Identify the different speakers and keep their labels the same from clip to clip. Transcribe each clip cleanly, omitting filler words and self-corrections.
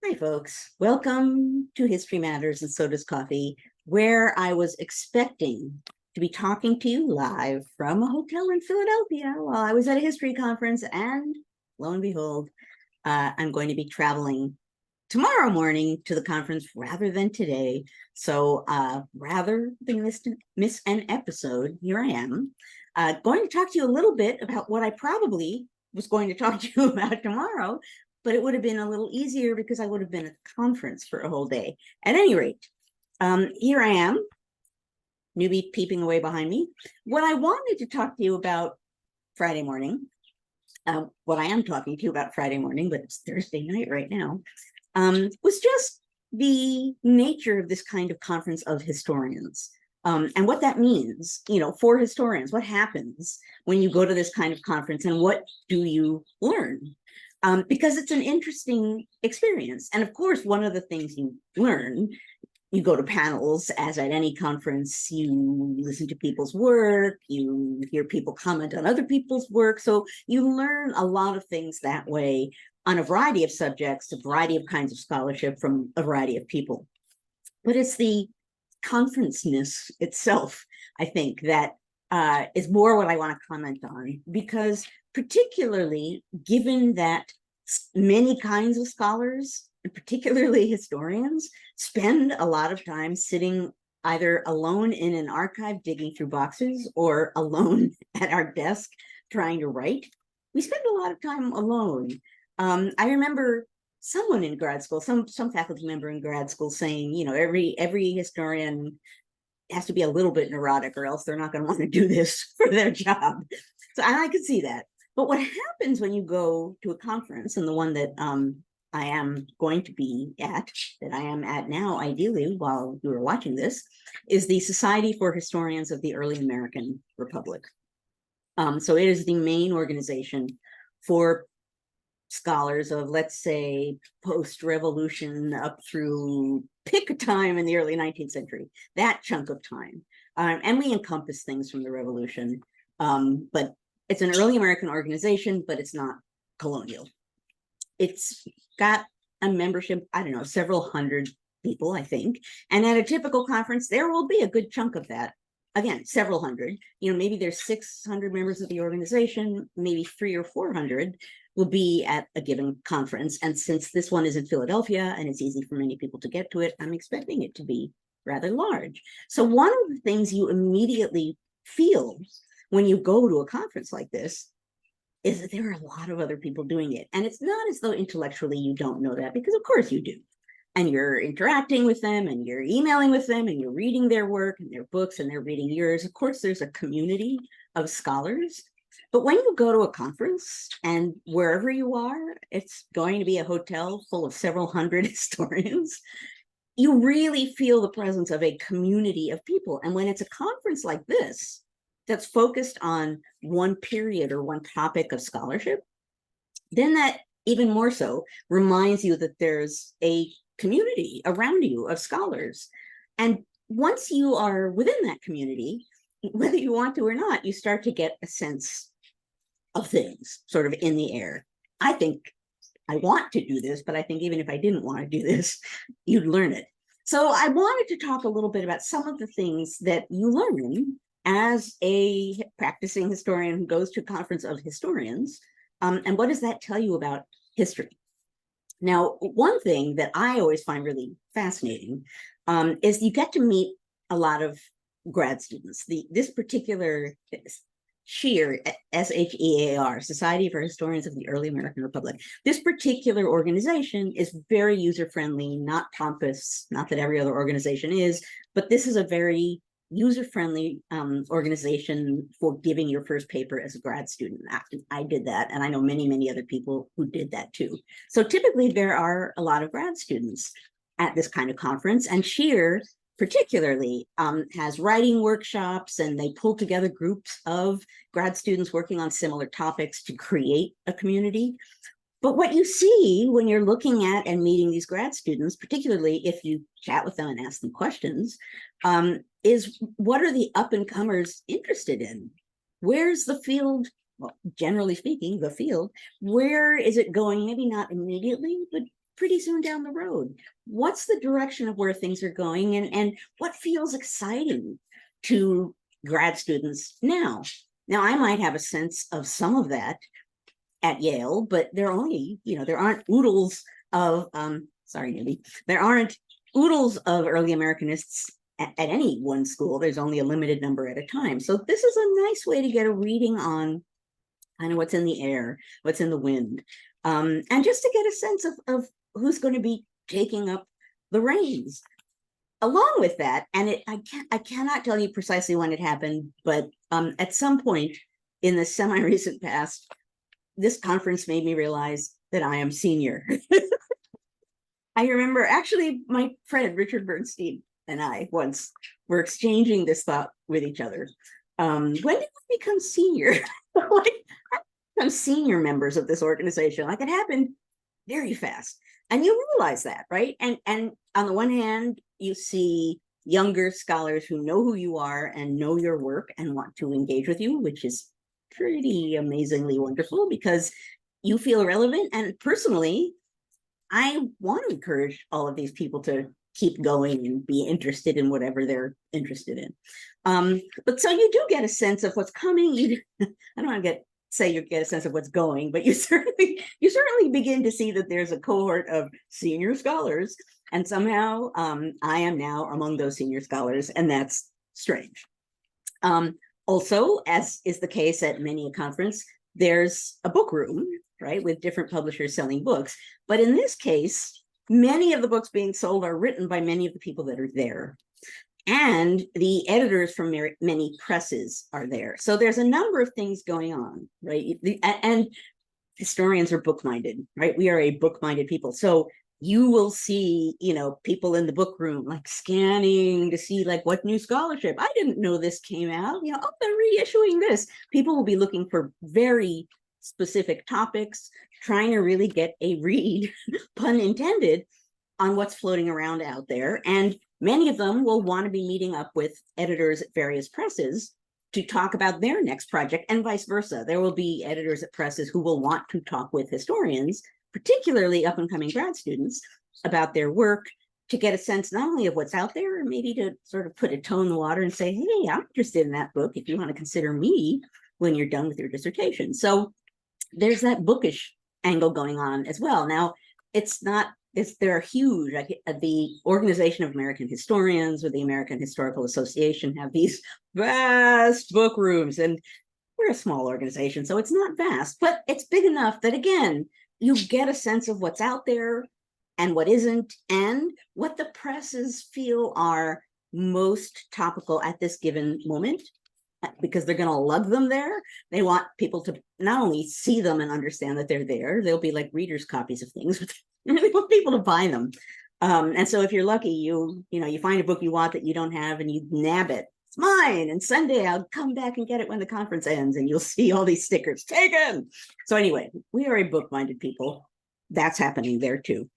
Speaker 1: Hi, folks. Welcome to History Matters and So Does Coffee, where I was expecting to be talking to you live from a hotel in Philadelphia while I was at a history conference. And lo and behold, I'm going to be traveling tomorrow morning to the conference rather than today. So rather than miss an episode, here I am, going to talk to you a little bit about what I probably was going to talk to you about tomorrow, but it would have been a little easier because I would have been at the conference for a whole day. At any rate, here I am, newbie peeping away behind me. What I wanted to talk to you about Friday morning, what I am talking to you about Friday morning, but it's Thursday night right now, was just the nature of this kind of conference of historians. And what that means, for historians, what happens when you go to this kind of conference and what do you learn? Because it's an interesting experience. And of course, one of the things you learn, you go to panels, as at any conference, you listen to people's work, you hear people comment on other people's work. So you learn a lot of things that way on a variety of subjects, a variety of kinds of scholarship from a variety of people. But it's the conference-ness itself, I think, that is more what I want to comment on, because particularly given that many kinds of scholars, and particularly historians, spend a lot of time sitting either alone in an archive digging through boxes or alone at our desk trying to write. We spend a lot of time alone. I remember someone in grad school, some faculty member in grad school saying, every historian has to be a little bit neurotic or else they're not going to want to do this for their job. So I could see that. But what happens when you go to a conference, and the one that I am going to be at, that I am at now, ideally, while you are watching this, is the Society for Historians of the Early American Republic. So it is the main organization for scholars of, let's say, post-revolution up through pick a time in the early 19th century, that chunk of time. And we encompass things from the revolution, but it's an early American organization, but it's not colonial. It's got a membership, I don't know, several hundred people, I think. And at a typical conference, there will be a good chunk of that. Again, several hundred, maybe there's 600 members of the organization, maybe 300 or 400 will be at a given conference. And since this one is in Philadelphia and it's easy for many people to get to it, I'm expecting it to be rather large. So one of the things you immediately feel when you go to a conference like this is that there are a lot of other people doing it. And it's not as though intellectually you don't know that, because of course you do. And you're interacting with them and you're emailing with them and you're reading their work and their books and they're reading yours. Of course, there's a community of scholars. But when you go to a conference, and wherever you are, it's going to be a hotel full of several hundred historians, you really feel the presence of a community of people. And when it's a conference like this, that's focused on one period or one topic of scholarship, then that even more so reminds you that there's a community around you of scholars. And once you are within that community, whether you want to or not, you start to get a sense of things sort of in the air. I think I want to do this, but I think even if I didn't want to do this, you'd learn it. So I wanted to talk a little bit about some of the things that you learn as a practicing historian who goes to a conference of historians, and what does that tell you about history? Now, one thing that I always find really fascinating is you get to meet a lot of grad students. This particular SHEAR, SHEAR, Society for Historians of the Early American Republic. This particular organization is very user-friendly, not pompous, not that every other organization is, but this is a very user-friendly organization for giving your first paper as a grad student. I did that, and I know many, many other people who did that too. So typically there are a lot of grad students at this kind of conference, and SHEAR particularly has writing workshops, and they pull together groups of grad students working on similar topics to create a community. But what you see when you're looking at and meeting these grad students, particularly if you chat with them and ask them questions, is what are the up-and-comers interested in? Where's the field, well, generally speaking, the field, where is it going? Maybe not immediately, but pretty soon down the road. What's the direction of where things are going, and what feels exciting to grad students now? Now, I might have a sense of some of that at Yale, but there are only, there aren't oodles of, sorry, Nibby, there aren't oodles of early Americanists at any one school. There's only a limited number at a time. So this is a nice way to get a reading on kind of what's in the air, what's in the wind, and just to get a sense of who's going to be taking up the reins. Along with that, and I cannot tell you precisely when it happened, but at some point in the semi-recent past, this conference made me realize that I am senior. I remember actually my friend Richard Bernstein and I once were exchanging this thought with each other. When did we become senior? Like, become senior members of this organization? Like, it happened very fast. And you realize that, right? And on the one hand, you see younger scholars who know who you are and know your work and want to engage with you, which is pretty amazingly wonderful because you feel relevant. And personally, I want to encourage all of these people to keep going and be interested in whatever they're interested in. But so you do get a sense of what's coming. I don't want to say you get a sense of what's going, but you certainly begin to see that there's a cohort of senior scholars, and somehow I am now among those senior scholars, and that's strange. Also, as is the case at many a conference, there's a book room, right, with different publishers selling books. But in this case, many of the books being sold are written by many of the people that are there. And the editors from many presses are there. So there's a number of things going on, right? And historians are book-minded, right? We are a book-minded people. So you will see, people in the book room, like scanning to see like what new scholarship. I didn't know this came out. Oh, they're reissuing this. People will be looking for very specific topics, trying to really get a read, pun intended, on what's floating around out there. And many of them will want to be meeting up with editors at various presses to talk about their next project, and vice versa. There will be editors at presses who will want to talk with historians, particularly up-and-coming grad students, about their work, to get a sense not only of what's out there, maybe to sort of put a toe in the water and say, hey, I'm interested in that book if you want to consider me when you're done with your dissertation. So there's that bookish angle going on as well. Now, they're huge. Like the Organization of American Historians or the American Historical Association have these vast book rooms, and we're a small organization, so it's not vast, but it's big enough that, again, you get a sense of what's out there and what isn't, and what the presses feel are most topical at this given moment, because they're going to lug them there. They want people to not only see them and understand that they're there, they'll be like readers' copies of things, but they really want people to buy them. And so if you're lucky, you find a book you want that you don't have and you nab it. It's mine, and Sunday I'll come back and get it when the conference ends, and you'll see all these stickers taken. So anyway, we are a book-minded people. That's happening there too.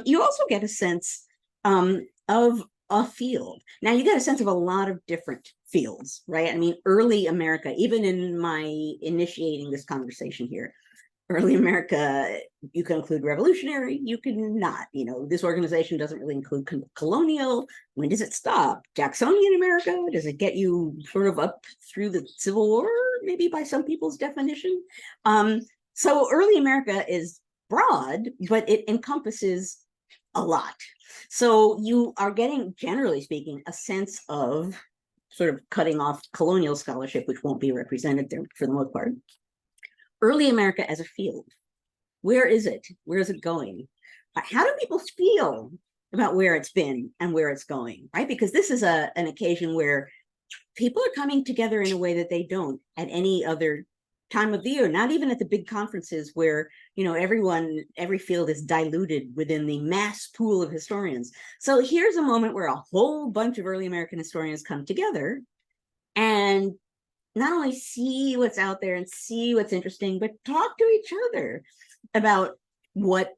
Speaker 1: You also get a sense of a field. Now you get a sense of a lot of different fields, right? I mean, early America, even in my initiating this conversation here, early America, you can include revolutionary, you can not. This organization doesn't really include colonial. When does it stop? Jacksonian America? Does it get you sort of up through the Civil War, maybe by some people's definition? So early America is broad, but it encompasses a lot. So you are getting, generally speaking, a sense of sort of cutting off colonial scholarship, which won't be represented there for the most part. Early America as a field. Where is it? Where is it going? How do people feel about where it's been and where it's going, right? Because this is an occasion where people are coming together in a way that they don't at any other time of the year, not even at the big conferences where, every field is diluted within the mass pool of historians. So here's a moment where a whole bunch of early American historians come together and not only see what's out there and see what's interesting, but talk to each other about what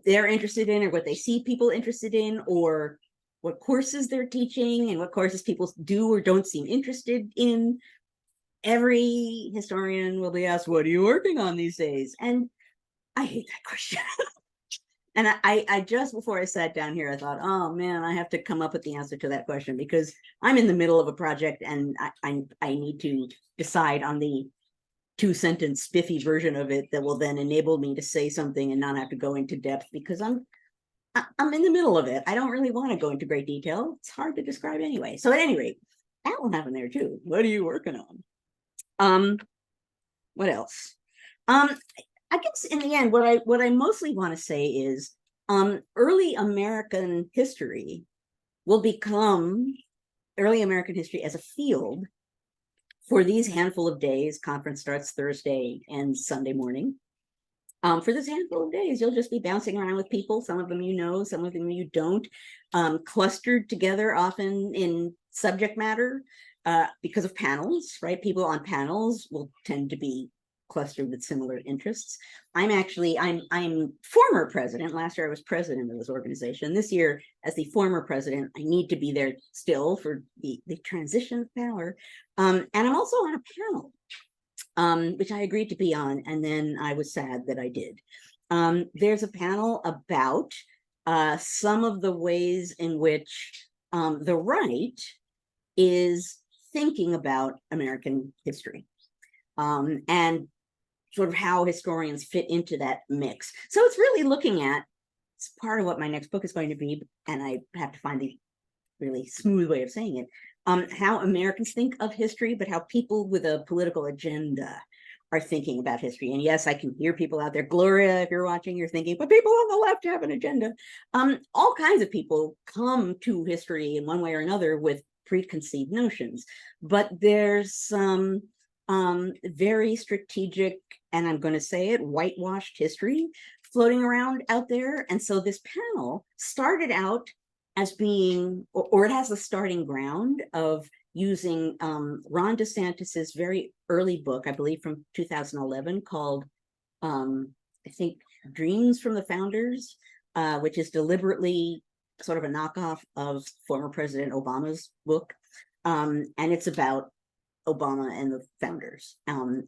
Speaker 1: they're interested in or what they see people interested in, or what courses they're teaching and what courses people do or don't seem interested in. Every historian will be asked, what are you working on these days? And I hate that question. And I just before I sat down here, I thought, oh man, I have to come up with the answer to that question because I'm in the middle of a project and I need to decide on the 2-sentence spiffy version of it that will then enable me to say something and not have to go into depth because I'm in the middle of it. I don't really want to go into great detail. It's hard to describe anyway. So at any rate, that will happen there too. What are you working on? What else? I guess in the end, what I mostly want to say is early American history will become early American history as a field for these handful of days. Conference starts Thursday and Sunday morning. For this handful of days, you'll just be bouncing around with people. Some of them you know, some of them you don't, clustered together often in subject matter because of panels, right? People on panels will tend to be clustered with similar interests. I'm former president. Last year I was president of this organization. This year, as the former president, I need to be there still for the transition of power. And I'm also on a panel which I agreed to be on, and then I was sad that I did. There's a panel about some of the ways in which the right is thinking about American history and sort of how historians fit into that mix. So it's really looking at, it's part of what my next book is going to be, and I have to find the really smooth way of saying it, how Americans think of history, but how people with a political agenda are thinking about history. And yes, I can hear people out there. Gloria, if you're watching, you're thinking, but people on the left have an agenda. All kinds of people come to history in one way or another with preconceived notions, but there's some very strategic, and I'm going to say it, whitewashed history floating around out there. And so this panel started out as being, or it has a starting ground of using Ron DeSantis's very early book, I believe from 2011, called, I think, Dreams from the Founders, which is deliberately sort of a knockoff of former President Obama's book. And it's about Obama and the founders. And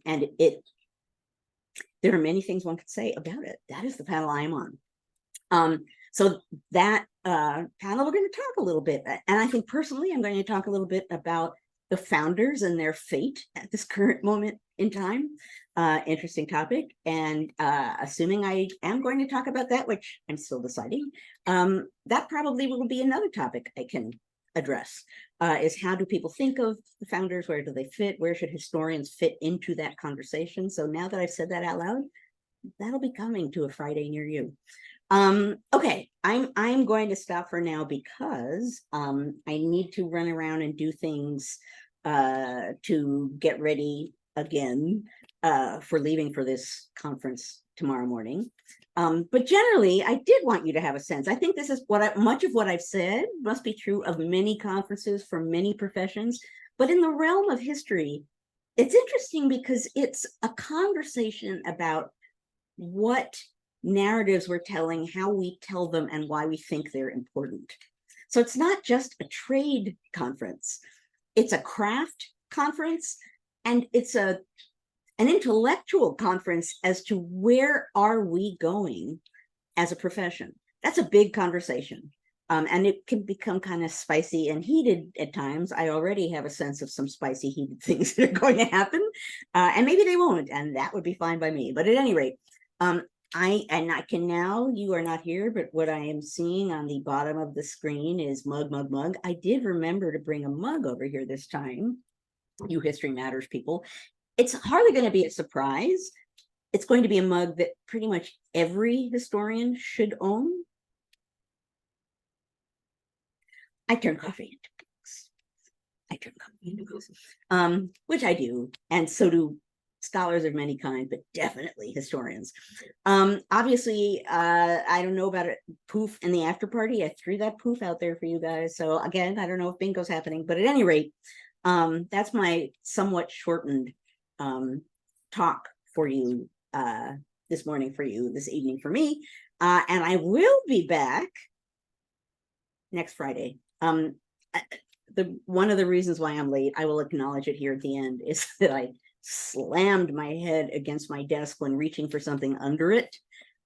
Speaker 1: there are many things one could say about it. That is the panel I am on. So that panel, we're going to talk a little bit. And I think personally, I'm going to talk a little bit about the founders and their fate at this current moment in time. Interesting topic. And assuming I am going to talk about that, which I'm still deciding, that probably will be another topic I can address, is how do people think of the founders? Where do they fit? Where should historians fit into that conversation? So now that I've said that out loud, that'll be coming to a Friday near you. Okay, I'm going to stop for now because I need to run around and do things to get ready again for leaving for this conference tomorrow morning. But generally, I did want you to have a sense. I think this is much of what I've said must be true of many conferences for many professions. But in the realm of history, it's interesting because it's a conversation about what narratives we're telling, how we tell them, and why we think they're important. So it's not just a trade conference. It's a craft conference, and it's an intellectual conference as to where are we going as a profession. That's a big conversation. And it can become kind of spicy and heated at times. I already have a sense of some spicy, heated things that are going to happen. And maybe they won't, and that would be fine by me. But at any rate, I can now, you are not here, but what I am seeing on the bottom of the screen is mug, mug, mug. I did remember to bring a mug over here this time, you History Matters people. It's hardly going to be a surprise. It's going to be a mug that pretty much every historian should own. I turn coffee into books. I turn coffee into books, which I do, and so do scholars of many kinds, but definitely historians. Obviously, I don't know about it, poof in the after party. I threw that poof out there for you guys. So again, I don't know if bingo's happening, but at any rate, that's my somewhat shortened talk for you this morning for you, this evening for me. And I will be back next Friday. One of the reasons why I'm late, I will acknowledge it here at the end, is that I slammed my head against my desk when reaching for something under it.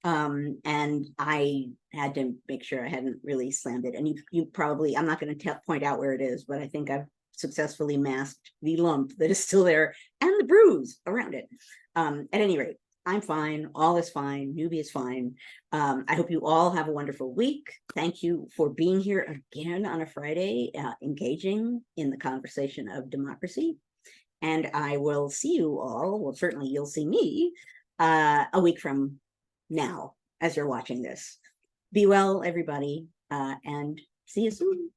Speaker 1: And I had to make sure I hadn't really slammed it. And you probably, I'm not going to point out where it is, but I think I've successfully masked the lump that is still there and the bruise around it. At any rate, I'm fine. All is fine. Newbie is fine. I hope you all have a wonderful week. Thank you for being here again on a Friday, engaging in the conversation of democracy. And I will see you all. Well, certainly you'll see me a week from now as you're watching this. Be well, everybody, and see you soon.